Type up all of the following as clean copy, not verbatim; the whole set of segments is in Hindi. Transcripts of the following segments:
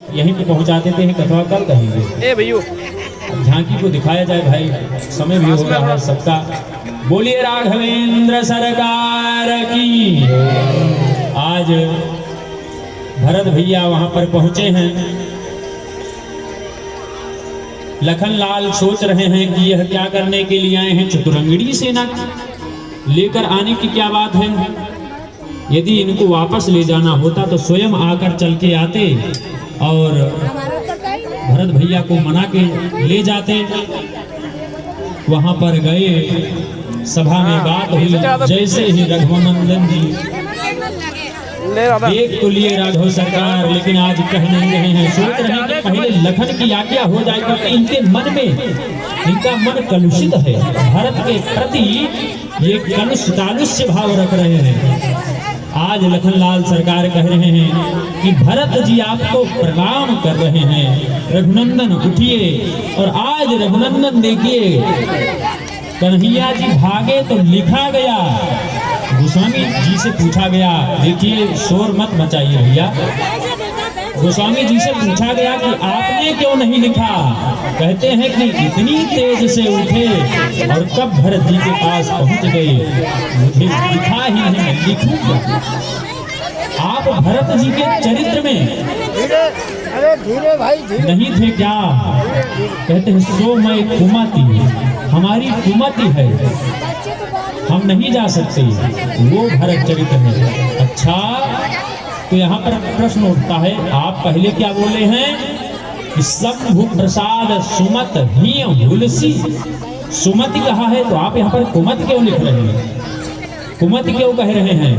यहीं पे पहुंचा देते हैं, कथवा कल कहेंगे। ए भैया झांकी को दिखाया जाए भाई, समय भी हो रहा है सबका। बोलिए राघवेंद्र सरकार की। आज भरत भैया वहां पर पहुंचे हैं। लखनलाल सोच रहे हैं कि यह क्या करने के लिए आए हैं। चतुरंगड़ी सेना लेकर आने की क्या बात है। यदि इनको वापस ले जाना होता तो स्वयं आकर चल के आते और भरत भैया को मना के ले जाते। वहां पर गए, सभा में बात हुई। जैसे ही रघुनंदन जी देख तो लिए राघव सरकार, लेकिन आज कह नहीं रहे हैं। सोच रहे हैं कि पहले लखन की आज्ञा हो जाए, क्योंकि इनके मन में, इनका मन कलुषित है। भारत के प्रति ये कलुष भाव रख रहे हैं। आज लखनलाल सरकार कह रहे हैं कि भरत जी आपको प्रणाम कर रहे हैं। रघुनंदन उठिए। और आज रघुनंदन देखिए, कन्हैया जी भागे तो लिखा गया। गोस्वामी जी से पूछा गया, देखिए शोर मत मचाइए भैया। गोस्वामी जी से पूछा गया कि आपने क्यों नहीं लिखा। कहते हैं कि इतनी तेज से उठे और कब भरत जी के पास पहुंच गए। मुझे लिखा ही नहीं, मैं लिखूंगा। आप भरत जी के चरित्र में धीरे भाई धीरे नहीं थे क्या। कहते हैं सो मैं कुमति, हमारी कुमति है, हम नहीं जा सकते। वो भरत चरित्र है। अच्छा, तो यहाँ पर प्रश्न उठता है, आप पहले क्या बोले हैं कि शंभु प्रसाद सुमत ही हुलसी। सुमति कहा है, तो आप यहाँ पर कुमत क्यों लिख रहे हैं। कुमत क्यों कह रहे हैं।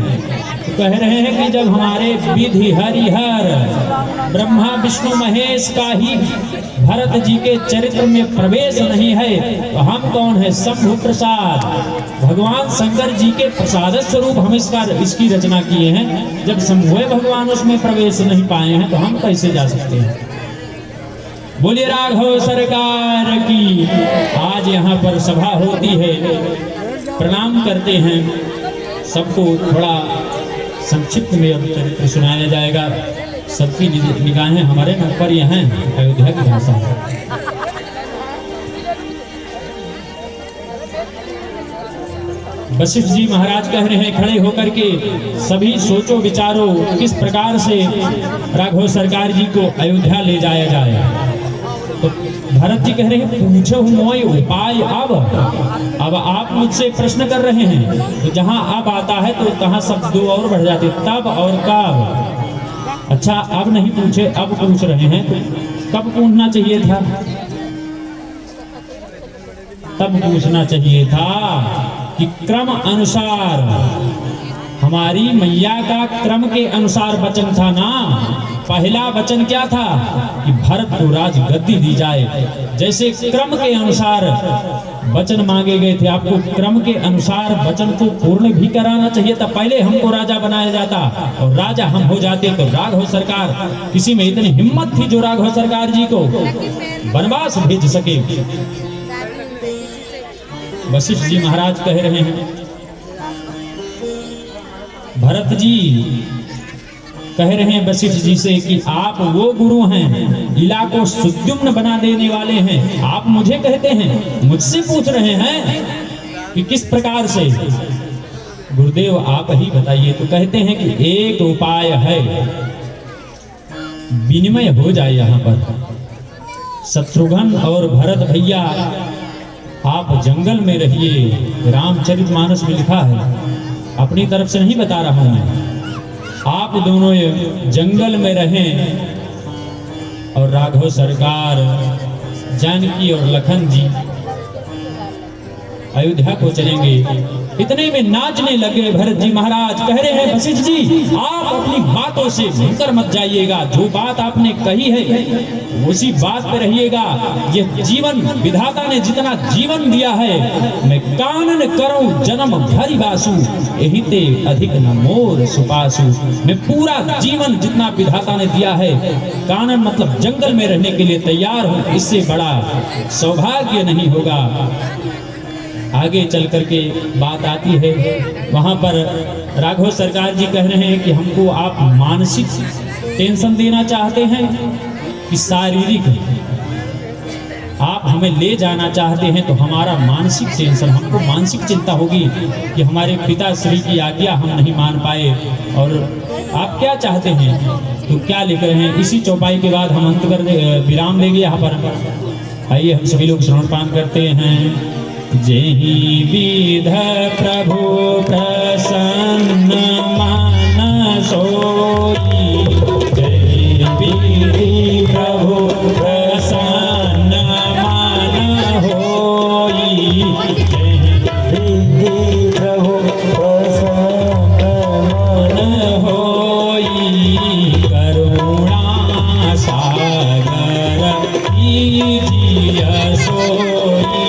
तो कह रहे हैं कि जब हमारे विधि हरिहर ब्रह्मा विष्णु महेश का ही भरत जी के चरित्र में प्रवेश नहीं है, तो हम कौन है। शंभु प्रसाद, भगवान शंकर जी के प्रसाद स्वरूप हम इसकी रचना किए हैं। जब शंभु भगवान उसमें प्रवेश नहीं पाए हैं, तो हम कैसे जा सकते हैं। बोलिए राघव सरकार की। आज यहाँ पर सभा होती है, प्रणाम करते हैं सबको। थोड़ा संक्षिप्त में अब चरित्र सुनाया जाएगा। सबकी निगाहें हमारे ऊपर यहाँ हैं। अयोध्या की भाषा है। वशिष्ठ जी महाराज कह रहे हैं खड़े होकर के, सभी सोचो विचारो किस प्रकार से राघव सरकार जी को अयोध्या ले जाया जाए। तो भरत जी कह रहे हैं पूछो मोय उपाय। अब आप मुझसे प्रश्न कर रहे हैं, तो जहां अब आता है तो कहां सब दो और बढ़ जाते, तब और कब। अच्छा, अब नहीं पूछे, अब पूछ रहे हैं। कब पूछना चाहिए था। तब पूछना चाहिए था कि क्रम अनुसार, हमारी मैया का क्रम के अनुसार वचन था ना। पहला वचन क्या था कि भरत को राज गद्दी दी जाए। जैसे क्रम के अनुसार वचन मांगे गए थे, आपको क्रम के अनुसार वचन को पूर्ण भी कराना चाहिए था। पहले हमको राजा बनाया जाता और राजा हम हो जाते। तो राघव सरकार, किसी में इतनी हिम्मत थी जो राघव सरकार जी को वनवास भेज सके। वशिष्ठ जी महाराज कह रहे हैं, भरत जी कह रहे हैं वशिष्ठ जी से कि आप वो गुरु हैं, इला को सुद्युम्न बना देने वाले हैं। आप मुझे कहते हैं, मुझसे पूछ रहे हैं कि किस प्रकार से। गुरुदेव आप ही बताइए। तो कहते हैं कि एक उपाय है, विनिमय हो जाए। यहाँ पर शत्रुघ्न और भरत भैया आप जंगल में रहिए। रामचरितमानस में लिखा है, अपनी तरफ से नहीं बता रहा हूं मैं। आप दोनों जंगल में रहें और राघव सरकार, जानकी और लखन जी अयोध्या को चलेंगे। इतने में नाचने लगे भरत जी महाराज। कह रहे हैं वशिष्ठ जी, आप अपनी बातों से भूलकर मत जाइएगा। जो बात आपने कही है उसी बात पे रहिएगा। ये जीवन विधाता ने जितना जीवन दिया है, मैं कानन करूं जन्म भरी बासु, यही ते अधिक न मोर सुपासु। मैं पूरा जीवन जितना विधाता ने दिया है, कानन मतलब जंगल में रहने के लिए तैयार हूं। इससे बड़ा सौभाग्य नहीं होगा। आगे चल करके बात आती है, वहां पर राघव सरकार जी कह रहे हैं कि हमको आप मानसिक टेंशन देना चाहते हैं कि शारीरिक आप हमें ले जाना चाहते हैं, तो हमारा मानसिक टेंशन, हमको मानसिक चिंता होगी कि हमारे पिताश्री की आज्ञा हम नहीं मान पाए। और आप क्या चाहते हैं, तो क्या लिख रहे हैं, इसी चौपाई के बाद हम अंत कर विराम लेंगे यहाँ पर। आइए हम सभी लोग श्रवण पान करते हैं। जेहि विध प्रभु प्रसन्न मन सोई, जेहि विधि प्रभु प्रसन्न मन होई, जेहि विधि प्रभु प्रसन्न मन होई, करुणा सागर कीजिय सोई,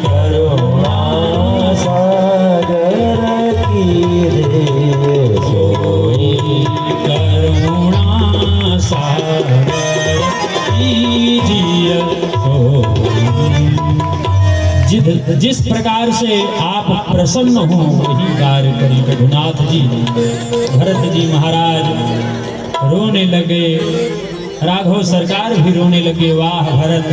करुणा सागर कीजिए सोई, करुणा सागर कीजिए सोई। जिस प्रकार से आप प्रसन्न हो वही कार्य करें रघुनाथ जी। भरत जी महाराज रोने लगे, राघव सरकार भी रोने लगे, वाह भरत।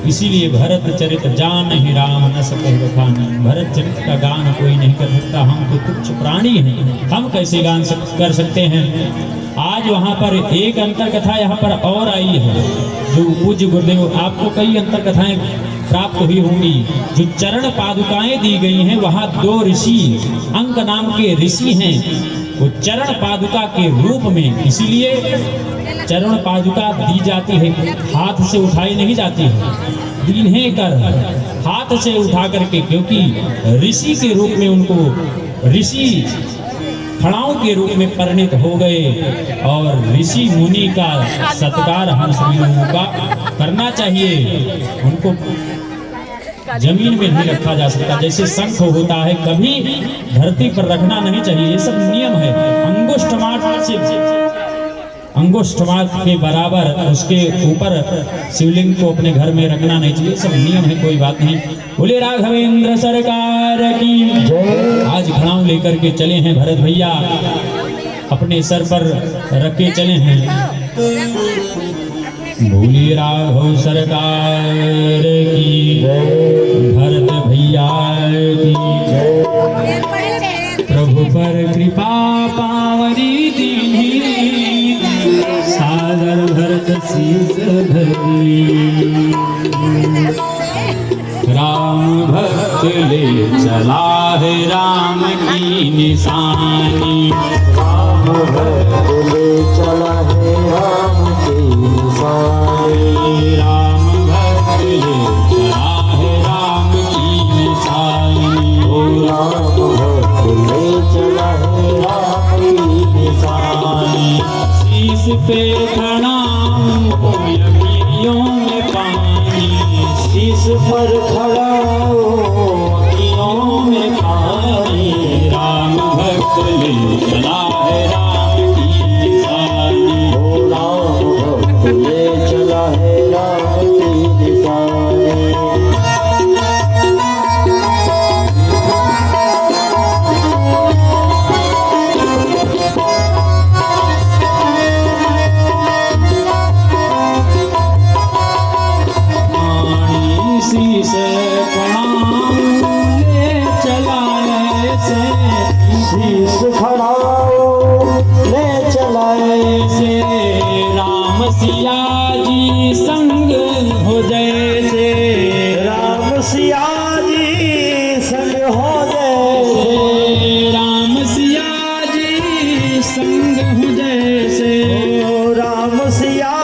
इसीलिए भरत चरित जान ही राम न सके बखानी। भरत चरित का गान कोई नहीं कर सकता, हम तो तुच्छ प्राणी हैं, हम कैसे गान कर सकते हैं। आज वहाँ पर एक अंतर कथा यहाँ पर और आई है, जो पूज्य गुरुदेव आपको कई अंतर कथाएं प्राप्त हुई होंगी। जो चरण पादुकाएं दी गई हैं, वहाँ 2 ऋषि अंक नाम के ऋषि हैं, वो चरण पादुका के रूप में, इसीलिए चरण पादुका दी जाती है, हाथ से उठाई नहीं जाती है, दीन्हे कर हाथ से उठा करके, क्योंकि ऋषि के रूप में उनको ऋषि खड़ाओं के रूप में परिणित हो गए। और ऋषि मुनि का सत्कार हम सभी लोगों का करना चाहिए, उनको जमीन में नहीं रखा जा सकता। जैसे शंख होता है, कभी धरती पर रखना नहीं चाहिए, ये सब नियम है। अंगुष्ठ मात्र के बराबर उसके ऊपर शिवलिंग को अपने घर में रखना नहीं चाहिए, सब नियम है, कोई बात नहीं। बोले राघवेंद्र सरकार की जय। आज घड़ाऊ लेकर के चले हैं भरत भैया, अपने सर पर रख के चले हैं। बोले राघव सरकार की जय, भरत भैया की जय। प्रभु पर कृपा पावरी दीनी, सादर भरत शीस धरी। राम भक्त ले चला है राम की निशानी, राम भक्त ले चला है राम की निशानी, राम भक्त ले चला है राम की निशानी, ओ राम भक्त ले चला है राम की निशानी। शीश पे प्रणाम को अखियों में पानी, शीश पर खड़ा हो अखियों में पानी, राम भक्त ले चला है राम की निशानी, ओ राम भक्त ले चला है राम की निशानी। शीश प्रणाम ले चला ऐसे, शीश खड़ाओ ले चला ऐसे, राम सिया जी संग हो जैसे, राम सिया जी संग हो जैसे, राम सिया जी संग हो जैसे, राम सिया